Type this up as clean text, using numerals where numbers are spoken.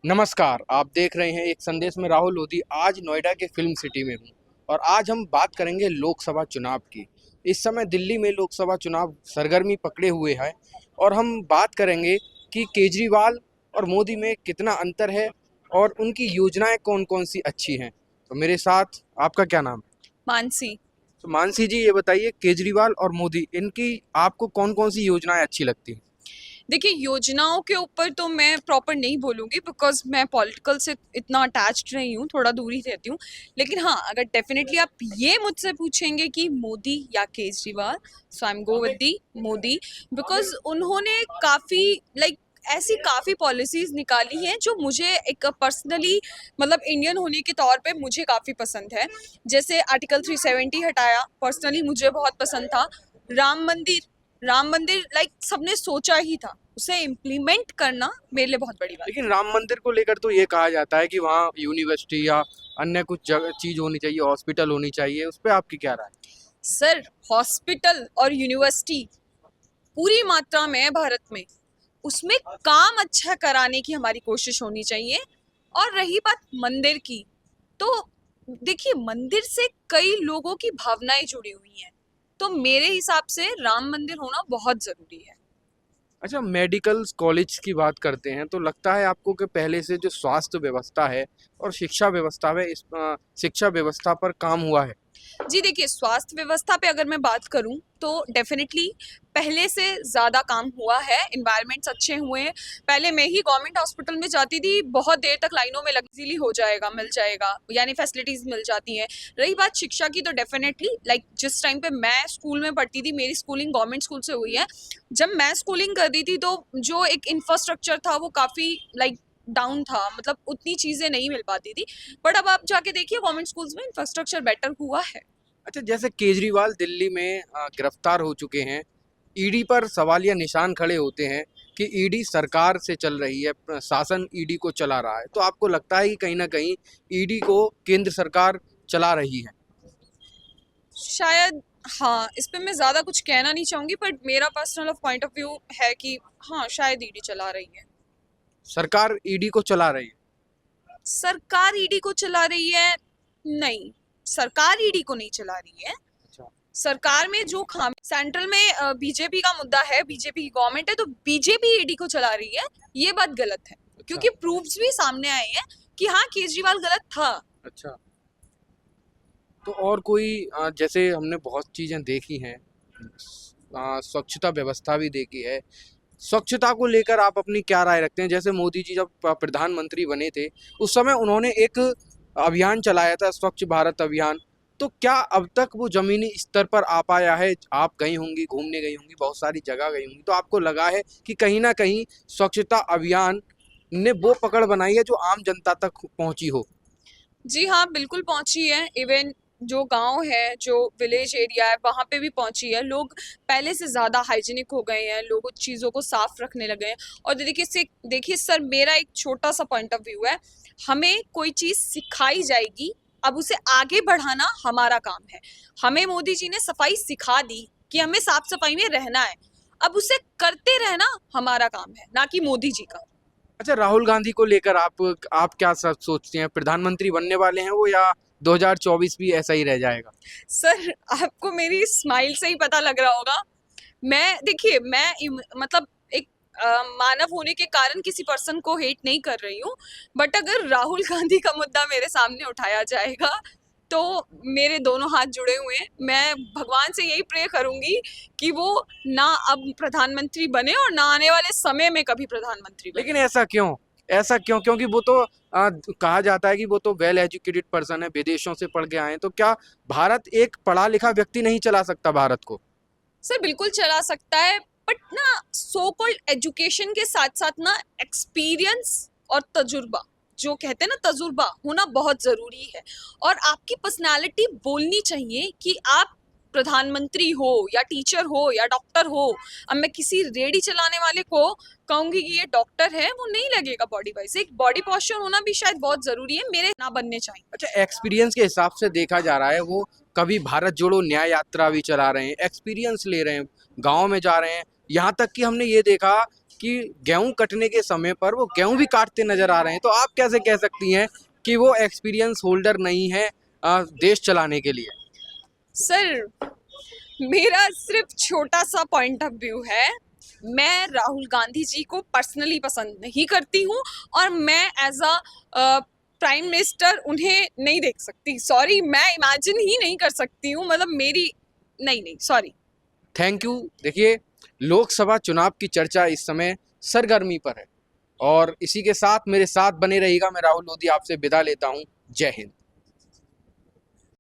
नमस्कार, आप देख रहे हैं एक संदेश में राहुल लोधी। आज नोएडा के फिल्म सिटी में हूँ और आज हम बात करेंगे लोकसभा चुनाव की। इस समय दिल्ली में लोकसभा चुनाव सरगर्मी पकड़े हुए है और हम बात करेंगे कि केजरीवाल और मोदी में कितना अंतर है और उनकी योजनाएं कौन-कौन सी अच्छी हैं। तो मेरे साथ आपका क्या नाम है? मानसी। तो मानसी जी, ये बताइए केजरीवाल और मोदी इनकी आपको कौन-कौन सी योजनाएं अच्छी लगती हैं? देखिए, योजनाओं के ऊपर तो मैं प्रॉपर नहीं बोलूँगी बिकॉज़ मैं पॉलिटिकल से इतना अटैच्ड नहीं हूँ, थोड़ा दूर ही रहती हूँ। लेकिन हाँ, अगर डेफ़िनेटली आप ये मुझसे पूछेंगे कि मोदी या Kejriwal, so I am go with the Modi because उन्होंने काफ़ी लाइक ऐसी काफ़ी पॉलिसीज़ निकाली हैं जो मुझे एक पर्सनली मतलब इंडियन होने के तौर पे मुझे काफ़ी पसंद है। जैसे आर्टिकल 370 हटाया, पर्सनली मुझे बहुत पसंद था। राम मंदिर लाइक सबने सोचा ही था, उसे इम्प्लीमेंट करना मेरे लिए बहुत बड़ी बात। लेकिन राम मंदिर को लेकर तो ये कहा जाता है कि वहाँ यूनिवर्सिटी या अन्य कुछ जगह चीज होनी चाहिए, हॉस्पिटल होनी चाहिए। उस पे आपकी क्या राय है? सर, हॉस्पिटल और यूनिवर्सिटी पूरी मात्रा में है भारत में, उसमें काम अच्छा कराने की हमारी कोशिश होनी चाहिए। और रही बात मंदिर की, तो देखिए मंदिर से कई लोगों की भावनाएं जुड़ी हुई हैं, तो मेरे हिसाब से राम मंदिर होना बहुत जरूरी है। अच्छा, मेडिकल कॉलेज की बात करते हैं तो लगता है आपको कि पहले से जो स्वास्थ्य व्यवस्था है और शिक्षा व्यवस्था है, इस शिक्षा व्यवस्था पर काम हुआ है? जी देखिए, स्वास्थ्य व्यवस्था पे अगर मैं बात करूं तो डेफिनेटली पहले से ज़्यादा काम हुआ है, इन्वायरमेंट्स अच्छे हुए हैं। पहले मैं ही गवर्नमेंट हॉस्पिटल में जाती थी, बहुत देर तक लाइनों में लग इजीली हो जाएगा, मिल जाएगा, यानी फैसिलिटीज़ मिल जाती हैं। रही बात शिक्षा की तो डेफिनेटली लाइक जिस टाइम पे मैं स्कूल में पढ़ती थी, मेरी स्कूलिंग गवर्नमेंट स्कूल से हुई है। जब मैं स्कूलिंग करती थी तो जो एक इंफ्रास्ट्रक्चर था वो काफ़ी लाइक डाउन था, मतलब उतनी चीज़ें नहीं मिल पाती थी। बट अब आप जाके देखिए गवर्नमेंट स्कूल्स में इंफ्रास्ट्रक्चर बेटर हुआ है। अच्छा, जैसे केजरीवाल दिल्ली में गिरफ्तार हो चुके हैं, ईडी पर सवालिया निशान खड़े होते हैं कि ईडी सरकार से चल रही है, शासन ईडी को चला रहा है। तो आपको लगता है कि कहीं ना कहीं ईडी को केंद्र सरकार चला रही है? शायद हाँ, इस पे मैं ज़्यादा कुछ कहना नहीं चाहूँगी, बट मेरा पर्सनल पॉइंट ऑफ व्यू है कि हाँ, शायद ईडी चला रही है। सरकार ईडी को चला रही है? सरकार ईडी को चला रही है? नहीं, सरकार ईडी को नहीं चला रही है। अच्छा। सरकार में जो खाम सेंट्रल में बीजेपी का मुद्दा है, बीजेपी की गवर्नमेंट है, तो बीजेपी ईडी को चला रही है, ये बात गलत है। अच्छा। क्योंकि प्रूफ्स भी सामने आए हैं कि हाँ, केजरीवाल गलत था। अच्छा, तो और कोई जैसे हमने बहुत चीज़ें देखी हैं, स्वच्छता व्यवस्था भी देखी है। स्वच्छता को लेकर आप अपनी क्या राय रखते हैं? जैसे मोदी जी जब प्रधानमंत्री बने थे, उस समय उन्होंने एक अभियान चलाया था, स्वच्छ भारत अभियान। तो क्या अब तक वो ज़मीनी स्तर पर आ पाया है? आप गई होंगी, घूमने गई होंगी, बहुत सारी जगह गई होंगी, तो आपको लगा है कि कहीं न कहीं स्वच्छता अभियान ने वो पकड़ बनाई है जो आम जनता तक पहुँची हो? जी हाँ, बिल्कुल पहुंची है। इवन जो गांव है, जो विलेज एरिया है, वहाँ पे भी पहुंची है। लोग पहले से ज़्यादा हाइजीनिक हो गए हैं, लोग चीज़ों को साफ रखने लगे हैं। और देखिए सर, मेरा एक छोटा सा पॉइंट ऑफ व्यू है। हमें कोई चीज़ सिखाई जाएगी, अब उसे आगे बढ़ाना हमारा काम है। हमें मोदी जी ने सफाई सिखा दी कि हमें साफ सफाई में रहना है, अब उसे करते रहना हमारा काम है, ना कि मोदी जी का। अच्छा, राहुल गांधी को लेकर आप क्या सब सोचते हैं? प्रधानमंत्री बनने वाले हैं वो, या 2024 भी ऐसा ही रह जाएगा? सर, आपको मेरी स्माइल से ही पता लग रहा होगा। देखिए, मतलब एक मानव होने के कारण किसी पर्सन को हेट नहीं कर रही हूँ, बट अगर राहुल गांधी का मुद्दा मेरे सामने उठाया जाएगा तो मेरे दोनों हाथ जुड़े हुए हैं। मैं भगवान से यही प्रे करूंगी कि वो ना अब प्रधानमंत्री बने और ना आने वाले समय में कभी प्रधानमंत्री बने। लेकिन ऐसा क्यों? ऐसा क्यों? क्योंकि वो तो कहा जाता है कि वो तो वेल एजुकेटेड पर्सन है, विदेशों से पढ़ के आए हैं। तो क्या भारत एक पढ़ा लिखा व्यक्ति नहीं चला सकता भारत को? सर, बिल्कुल चला सकता है, बट ना सो कॉल्ड एजुकेशन के साथ साथ ना एक्सपीरियंस और तजुर्बा, जो कहते हैं ना, तजुर्बा होना बहुत जरूरी है। और आपकी पर्सनालिटी बोलनी चाहिए कि आप प्रधानमंत्री हो या टीचर हो या डॉक्टर हो। अब मैं किसी रेडी चलाने वाले को कहूंगी कि ये डॉक्टर है, वो नहीं लगेगा। बॉडी वाइज एक बॉडी पॉस्चर होना भी शायद बहुत जरूरी है, मेरे ना बनने चाहिए। अच्छा, एक्सपीरियंस के हिसाब से देखा जा रहा है, वो कभी भारत जोड़ो न्याय यात्रा भी चला रहे हैं, एक्सपीरियंस ले रहे हैं, गाँव में जा रहे हैं। यहाँ तक कि हमने ये देखा कि गेहूं कटने के समय पर वो गेहूं भी काटते नजर आ रहे हैं, तो आप कैसे कह सकती हैं कि वो एक्सपीरियंस होल्डर नहीं है देश चलाने के लिए? सर, मेरा सिर्फ छोटा सा पॉइंट ऑफ व्यू है। मैं राहुल गांधी जी को पर्सनली पसंद नहीं करती हूँ और मैं एज अ प्राइम मिनिस्टर उन्हें नहीं देख सकती। सॉरी, मैं इमेजिन ही नहीं कर सकती हूँ, मतलब मेरी नहीं, सॉरी। Thank you. देखिए, लोकसभा चुनाव की चर्चा इस समय सरगर्मी पर है और इसी के साथ मेरे साथ बने रहिएगा। मैं राहुल लोधी आपसे विदा लेता हूँ। जय हिंद।